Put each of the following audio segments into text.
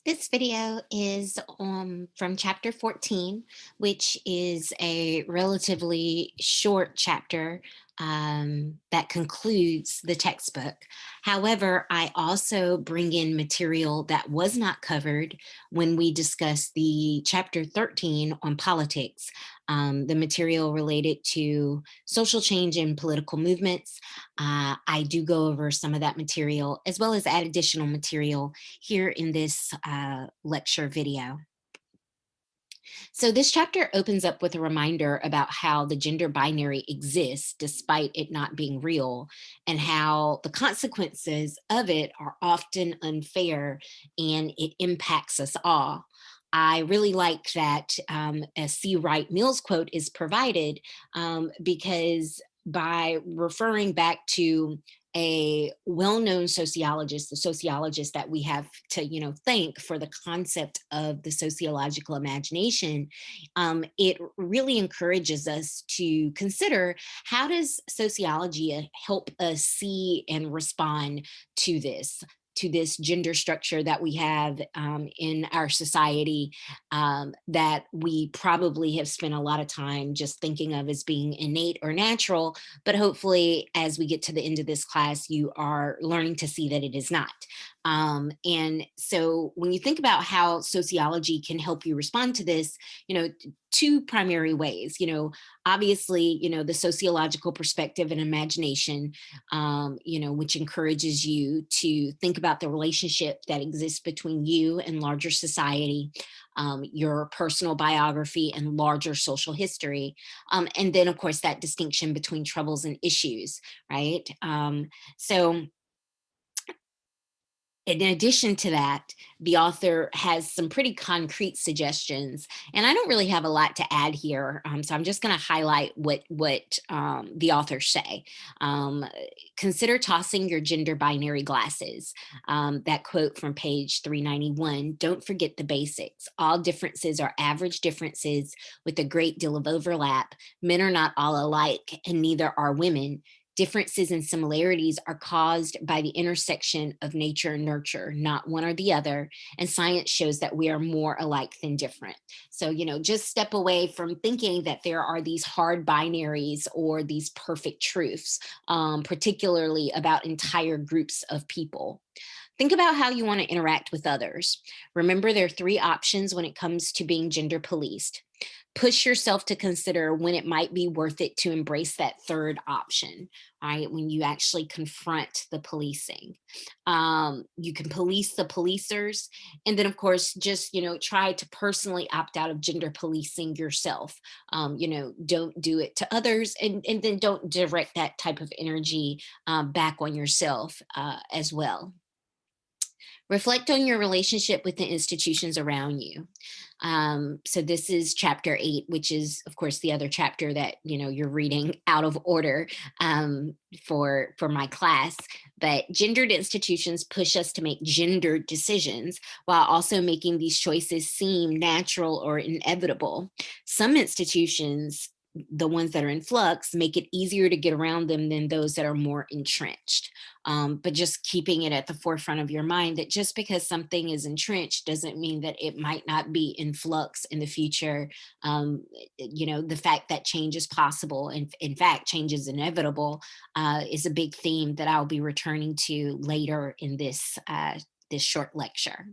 This video is from chapter 14, which is a relatively short chapter that concludes the textbook. However, I also bring in material that was not covered when we discussed the chapter 13 on politics, the material related to social change and political movements. I do go over some of that material as well as add additional material here in this lecture video. So this chapter opens up with a reminder about how the gender binary exists despite it not being real, and how the consequences of it are often unfair and it impacts us all. I really like that a C. Wright Mills quote is provided because by referring back to a well-known sociologist, the sociologist that we have to, thank for the concept of the sociological imagination, it really encourages us to consider how does sociology help us see and respond to this gender structure that we have in our society, that we probably have spent a lot of time just thinking of as being innate or natural, but hopefully as we get to the end of this class, you are learning to see that it is not. And so when you think about how sociology can help you respond to this, two primary ways, obviously, the sociological perspective and imagination, which encourages you to think about the relationship that exists between you and larger society, your personal biography and larger social history. And then, of course, that distinction between troubles and issues, right? So in addition to that, the author has some pretty concrete suggestions, and I don't really have a lot to add here. So I'm just going to highlight what the authors say. Um, Consider tossing your gender binary glasses. That quote from page 391. Don't forget the basics. All differences are average differences with a great deal of overlap. Men are not all alike, and neither are women. Differences and similarities are caused by the intersection of nature and nurture, not one or the other. And science shows that we are more alike than different. So, just step away from thinking that there are these hard binaries or these perfect truths, particularly about entire groups of people. Think about how you want to interact with others. Remember, there are three options when it comes to being gender policed. Push yourself to consider when it might be worth it to embrace that third option, right? When you actually confront the policing. You can police the policers. And then, of course, just, try to personally opt out of gender policing yourself. Don't do it to others. And then don't direct that type of energy back on yourself as well. Reflect on your relationship with the institutions around you. So this is chapter 8, which is, of course, the other chapter that you're reading out of order for my class. But gendered institutions push us to make gendered decisions while also making these choices seem natural or inevitable. Some institutions, the ones that are in flux, make it easier to get around them than those that are more entrenched. But just keeping it at the forefront of your mind that just because something is entrenched doesn't mean that it might not be in flux in the future. The fact that change is possible and in fact change is inevitable is a big theme that I'll be returning to later in this short lecture.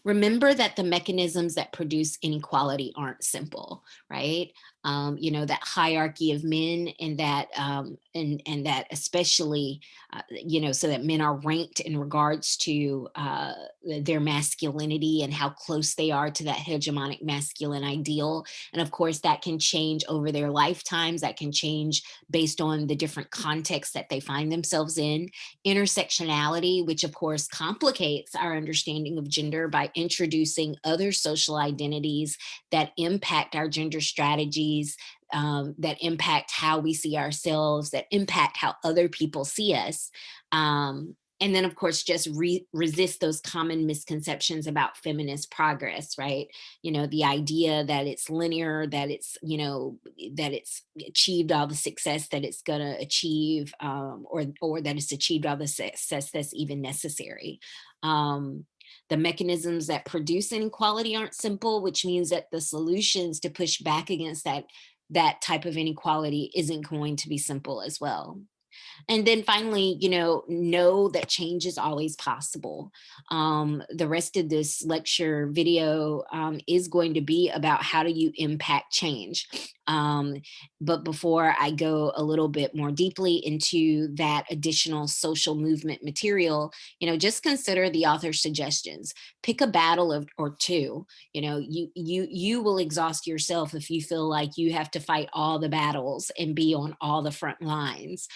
Remember that the mechanisms that produce inequality aren't simple, right? That hierarchy of men, and that and that especially, so that men are ranked in regards to their masculinity and how close they are to that hegemonic masculine ideal. And of course, that can change over their lifetimes. That can change based on the different contexts that they find themselves in. Intersectionality, which of course complicates our understanding of gender by introducing other social identities that impact our gender strategies, that impact how we see ourselves, that impact how other people see us. And then, of course, just resist those common misconceptions about feminist progress, right? The idea that it's linear, that it's achieved all the success that it's going to achieve, or that it's achieved all the success that's even necessary. The mechanisms that produce inequality aren't simple, which means that the solutions to push back against that type of inequality isn't going to be simple as well. And then finally, know that change is always possible. The rest of this lecture video is going to be about how do you impact change. Um, but before I go a little bit more deeply into that additional social movement material, just consider the author's suggestions. Pick a battle or two. You will exhaust yourself if you feel like you have to fight all the battles and be on all the front lines.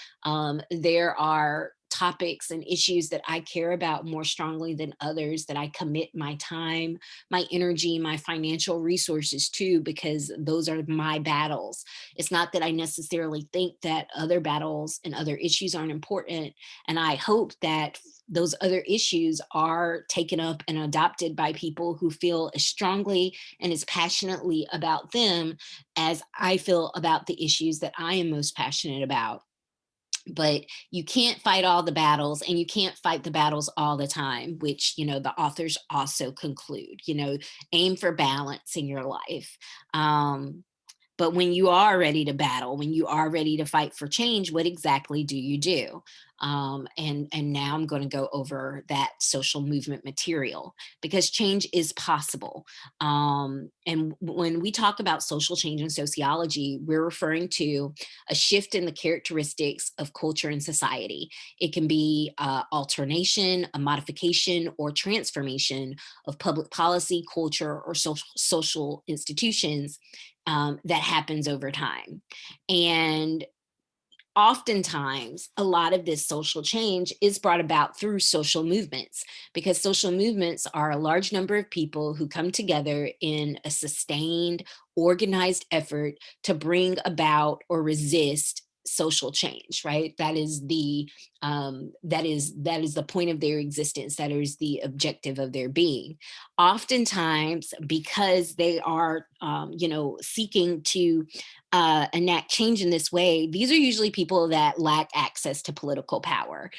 There are topics and issues that I care about more strongly than others that I commit my time, my energy, my financial resources to, because those are my battles. It's not that I necessarily think that other battles and other issues aren't important. And I hope that those other issues are taken up and adopted by people who feel as strongly and as passionately about them as I feel about the issues that I am most passionate about. But you can't fight all the battles, and you can't fight the battles all the time, which the authors also conclude. Aim for balance in your life. But when you are ready to battle, when you are ready to fight for change, what exactly do you do? And now I'm going to go over that social movement material, because change is possible. And when we talk about social change in sociology, we're referring to a shift in the characteristics of culture and society. It can be alternation, a modification, or transformation of public policy, culture, or social institutions that happens over time. And oftentimes, a lot of this social change is brought about through social movements, because social movements are a large number of people who come together in a sustained, organized effort to bring about or resist social change. Right? That is the point of their existence. That is the objective of their being. Oftentimes, because they are seeking to enact change in this way, these are usually people that lack access to political power.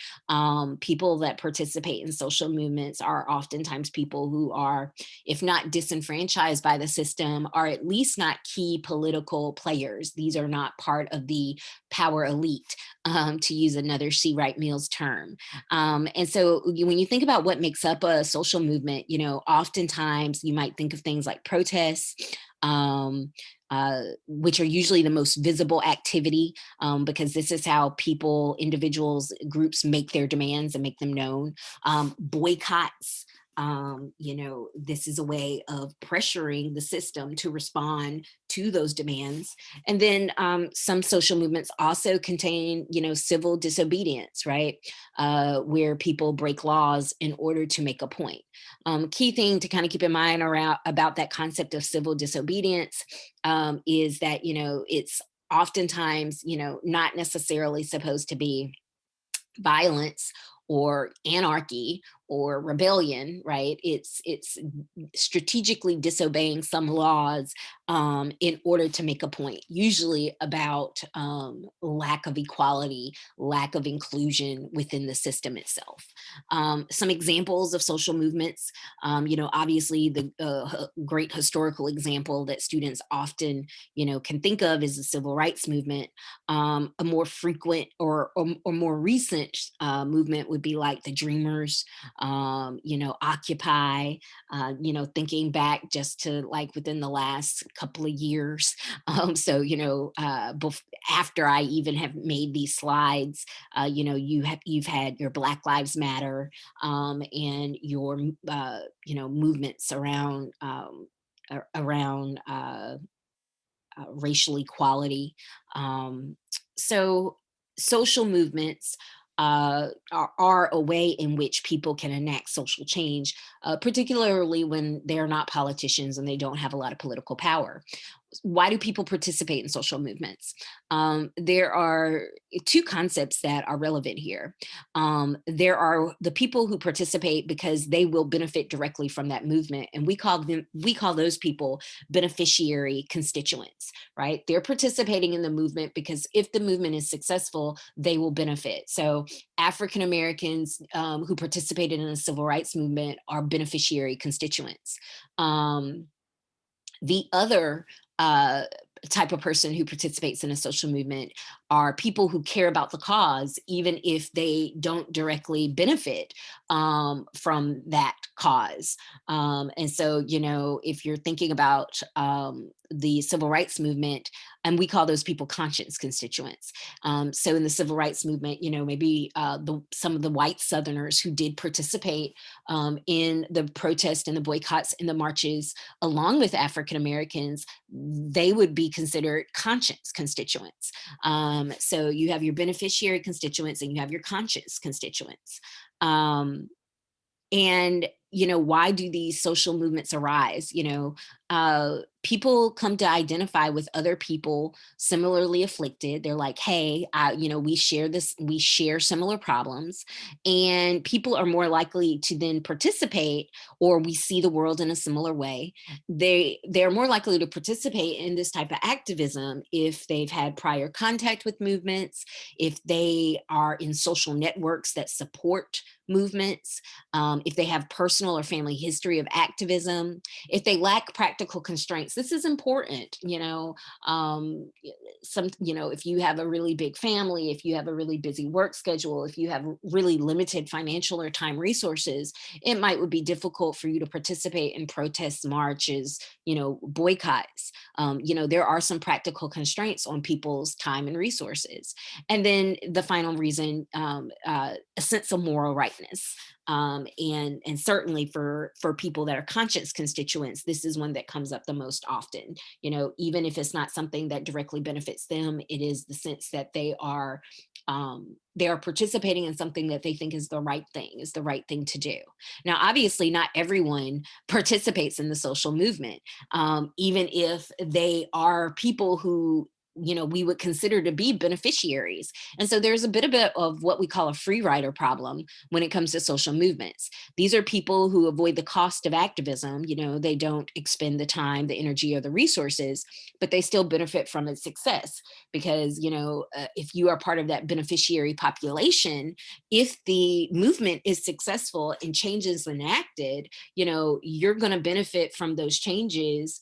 People that participate in social movements are oftentimes people who are, if not disenfranchised by the system, are at least not key political players. These are not part of the power elite, to use another C. Wright Mills term. And so when you think about what makes up a social movement, oftentimes you might think of things like protests, um, which are usually the most visible activity, because this is how people, individuals, groups make their demands and make them known. Boycotts. This is a way of pressuring the system to respond to those demands. And then some social movements also contain, civil disobedience, right? Where people break laws in order to make a point. Key thing to kind of keep in mind about that concept of civil disobedience is that, it's oftentimes, not necessarily supposed to be violence or anarchy or rebellion, right? It's strategically disobeying some laws in order to make a point, usually about lack of equality, lack of inclusion within the system itself. Some examples of social movements, obviously the great historical example that students often, can think of is the civil rights movement. A more frequent or more recent movement would be like the Dreamers, Occupy, thinking back just to like within the last couple of years. After I even have made these slides, you've had your Black Lives Matter, and your, movements around racial equality. So social movements are a way in which people can enact social change, particularly when they're not politicians and they don't have a lot of political power. why do people participate in social movements? There are two concepts that are relevant here. There are the people who participate because they will benefit directly from that movement, and we call those people beneficiary constituents, right? They're participating in the movement because if the movement is successful, they will benefit. So African Americans who participated in the civil rights movement are beneficiary constituents. Um, the other uh, type of person who participates in a social movement are people who care about the cause, even if they don't directly benefit from that cause. And so, if you're thinking about the civil rights movement, and we call those people conscience constituents. So in the civil rights movement, maybe some of the white Southerners who did participate in the protest and the boycotts and the marches along with African Americans, they would be considered conscience constituents. So you have your beneficiary constituents and you have your conscience constituents. Um, and why do these social movements arise? People come to identify with other people similarly afflicted. They're like, hey, we share similar problems, and people are more likely to then participate, or we see the world in a similar way. They're more likely to participate in this type of activism if they've had prior contact with movements, if they are in social networks that support movements, if they have personal or family history of activism, if they lack practical constraints. This is important. If you have a really big family, if you have a really busy work schedule, if you have really limited financial or time resources, it might would be difficult for you to participate in protests, marches, boycotts. There are some practical constraints on people's time and resources. And then the final reason, a sense of moral rightness. And certainly for people that are conscience constituents, this is one that comes up the most often. Even if it's not something that directly benefits them, it is the sense that they are participating in something that they think is the right thing, is the right thing to do. Now, obviously, not everyone participates in the social movement, even if they are people who we would consider to be beneficiaries. And so there's a bit of what we call a free rider problem when it comes to social movements. These are people who avoid the cost of activism. They don't expend the time, the energy, or the resources, but they still benefit from its success because, if you are part of that beneficiary population, if the movement is successful and changes enacted, you're going to benefit from those changes.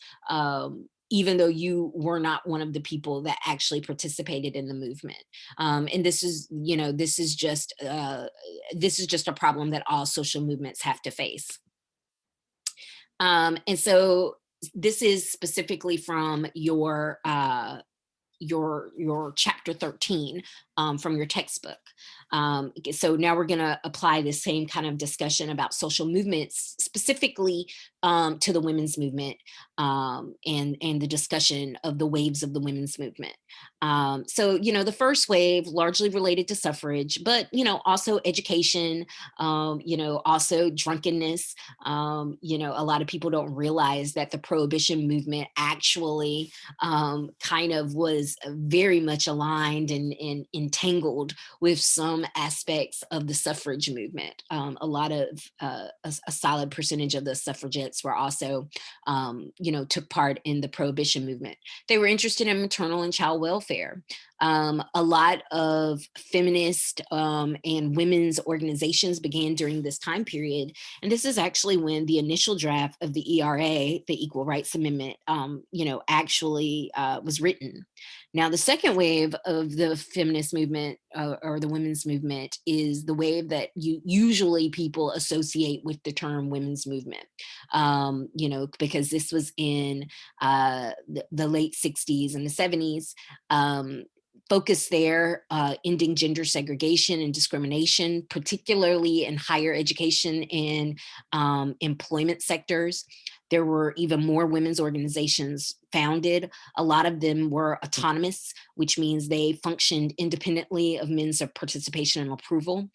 Even though you were not one of the people that actually participated in the movement. And this is just a problem that all social movements have to face. And so this is specifically from your chapter 13 from your textbook. So now we're going to apply the same kind of discussion about social movements specifically to the women's movement, and the discussion of the waves of the women's movement. So the first wave largely related to suffrage, but also education, also drunkenness. A lot of people don't realize that the prohibition movement actually kind of was very much aligned and entangled with some aspects of the suffrage movement. A lot of a solid percentage of the suffragettes were also, took part in the prohibition movement. They were interested in maternal and child welfare. A lot of feminist and women's organizations began during this time period. And this is actually when the initial draft of the ERA, the Equal Rights Amendment, actually was written. Now, the second wave of the feminist movement or the women's movement is the wave that usually people associate with the term women's movement, because this was in the late 60s and the 70s. Focus there, ending gender segregation and discrimination, particularly in higher education and employment sectors. There were even more women's organizations founded. A lot of them were autonomous, which means they functioned independently of men's participation and approval.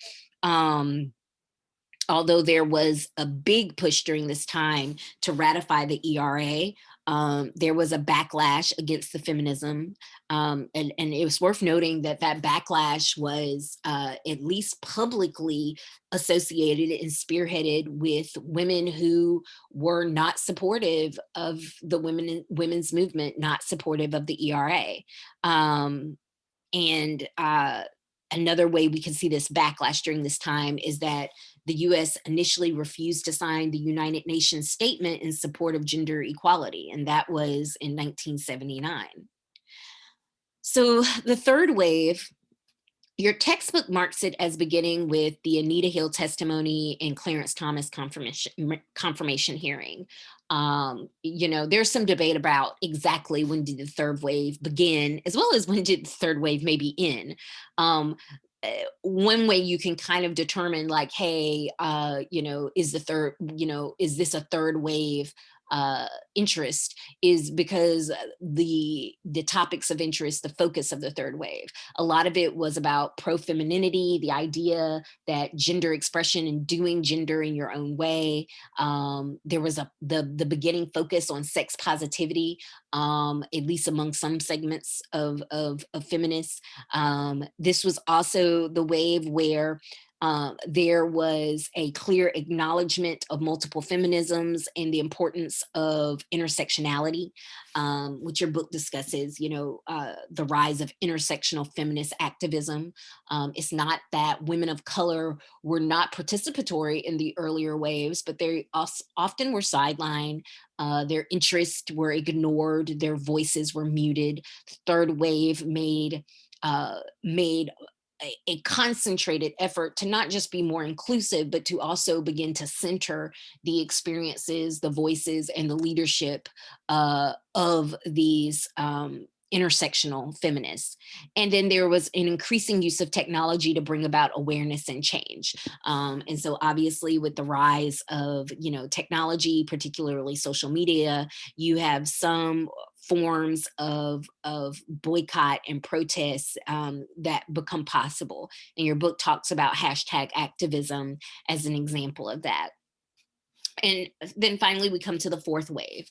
Although there was a big push during this time to ratify the ERA, There was a backlash against the feminism. And it was worth noting that that backlash was at least publicly associated and spearheaded with women who were not supportive of the women's movement, not supportive of the ERA. Um, and Another way we can see this backlash during this time is that the US initially refused to sign the United Nations statement in support of gender equality, and that was in 1979. So the third wave, your textbook marks it as beginning with the Anita Hill testimony and Clarence Thomas confirmation hearing. There's some debate about exactly when did the third wave begin, as well as when did the third wave maybe end. Um, One way you can kind of determine, like, hey, is this a third wave interest, is because the topics of interest, the focus of the third wave, a lot of it was about pro-femininity, the idea that gender expression and doing gender in your own way. There was the beginning focus on sex positivity, at least among some segments of feminists. This was also the wave where there was a clear acknowledgement of multiple feminisms and the importance of intersectionality, which your book discusses, the rise of intersectional feminist activism. It's not that women of color were not participatory in the earlier waves, but they often were sidelined. Their interests were ignored, their voices were muted. The third wave made a concentrated effort to not just be more inclusive, but to also begin to center the experiences, the voices, and the leadership of these intersectional feminists. And then there was an increasing use of technology to bring about awareness and change. And so obviously with the rise of, technology, particularly social media, you have some forms of boycott and protests that become possible. And your book talks about hashtag activism as an example of that. And then finally, we come to the fourth wave.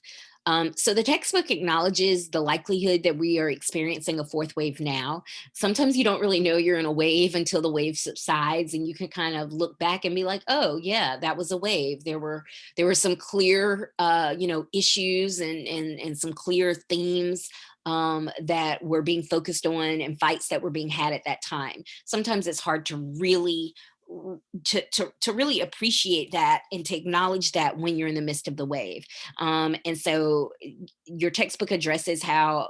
So the textbook acknowledges the likelihood that we are experiencing a fourth wave now. Sometimes you don't really know you're in a wave until the wave subsides, and you can kind of look back and be like, "Oh, yeah, that was a wave." There were some clear, issues and some clear themes that were being focused on and fights that were being had at that time. Sometimes it's hard to really to really appreciate that and to acknowledge that when you're in the midst of the wave. And so your textbook addresses how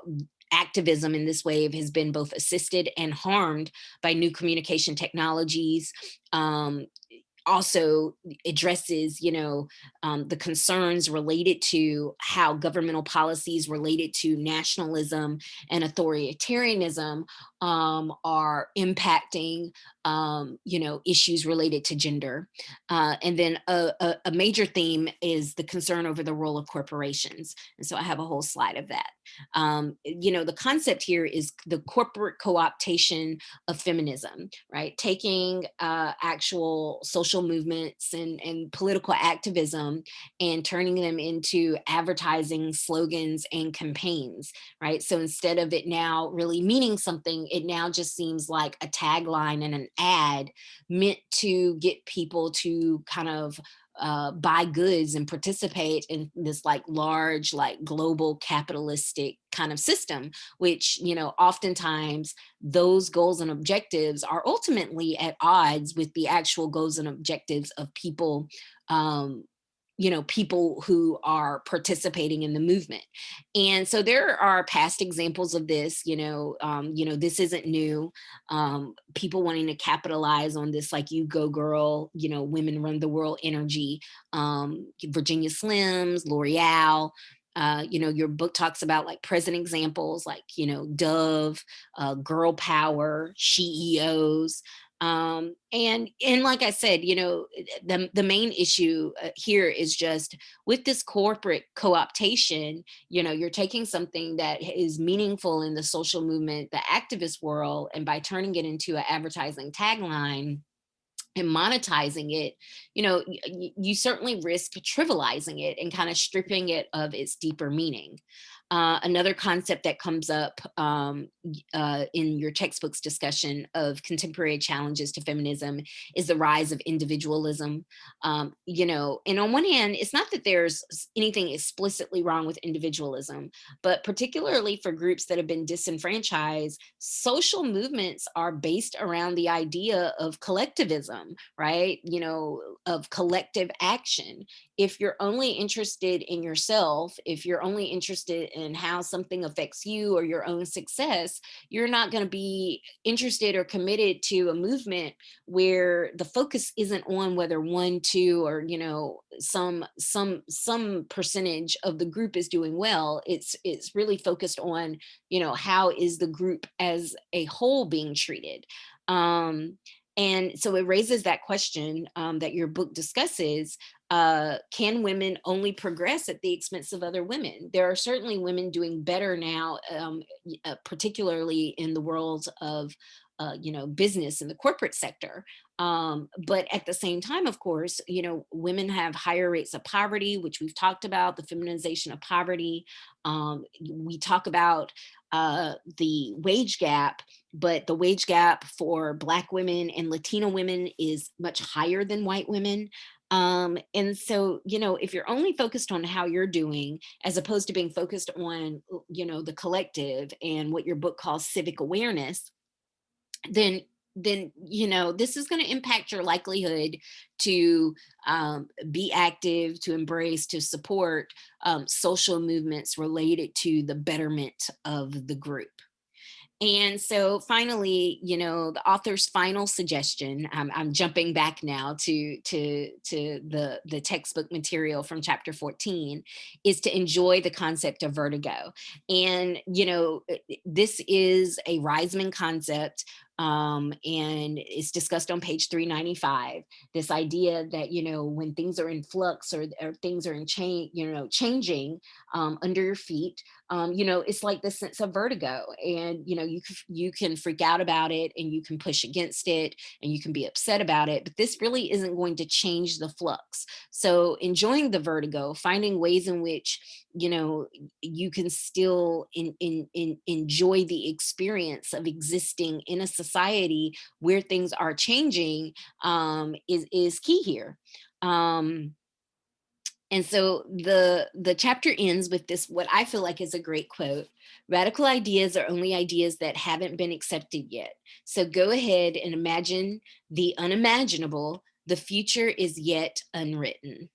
activism in this wave has been both assisted and harmed by new communication technologies. Also addresses, the concerns related to how governmental policies related to nationalism and authoritarianism are impacting, issues related to gender. And then a major theme is the concern over the role of corporations. And so I have a whole slide of that. The concept here is the corporate co-optation of feminism, right? Taking actual social movements and political activism and turning them into advertising slogans and campaigns, right? So instead of it now really meaning something, it now just seems like a tagline and an ad meant to get people to kind of buy goods and participate in this like large, like global capitalistic kind of system, which, oftentimes those goals and objectives are ultimately at odds with the actual goals and objectives of people. People who are participating in the movement. And so there are past examples of this. This isn't new. People wanting to capitalize on this, like you go girl, women run the world energy. Virginia Slims, L'Oreal. Your book talks about like present examples like, Dove, Girl Power, SheEOs. And like I said, the main issue here is just with this corporate co-optation, you're taking something that is meaningful in the social movement, the activist world, and by turning it into an advertising tagline, and monetizing it, you certainly risk trivializing it and kind of stripping it of its deeper meaning. Another concept that comes up in your textbook's discussion of contemporary challenges to feminism is the rise of individualism. And on one hand, it's not that there's anything explicitly wrong with individualism, but particularly for groups that have been disenfranchised, social movements are based around the idea of collectivism, right? Of collective action. If you're only interested in yourself, if you're only interested in how something affects you or your own success, you're not going to be interested or committed to a movement where the focus isn't on whether one, two, or some percentage of the group is doing well. It's really focused on how is the group as a whole being treated. And so it raises that question that your book discusses. Can women only progress at the expense of other women? There are certainly women doing better now, particularly in the world of business in the corporate sector. But at the same time, of course, women have higher rates of poverty, which we've talked about, the feminization of poverty. We talk about the wage gap, but the wage gap for Black women and Latino women is much higher than white women. And so, if you're only focused on how you're doing, as opposed to being focused on, the collective and what your book calls civic awareness, then this is going to impact your likelihood to be active, to embrace, to support social movements related to the betterment of the group. And so finally, the author's final suggestion, I'm jumping back now to the textbook material from chapter 14, is to enjoy the concept of vertigo. And, this is a Reisman concept, and it's discussed on page 395. This idea that, when things are in flux, or things are in changing under your feet, it's like this sense of vertigo, and you can freak out about it, and you can push against it, and you can be upset about it, but this really isn't going to change the flux. So enjoying the vertigo, finding ways in which you can still enjoy the experience of existing in a society where things are changing, is key here. And so the chapter ends with this, what I feel like is a great quote: "Radical ideas are only ideas that haven't been accepted yet. So go ahead and imagine the unimaginable. The future is yet unwritten."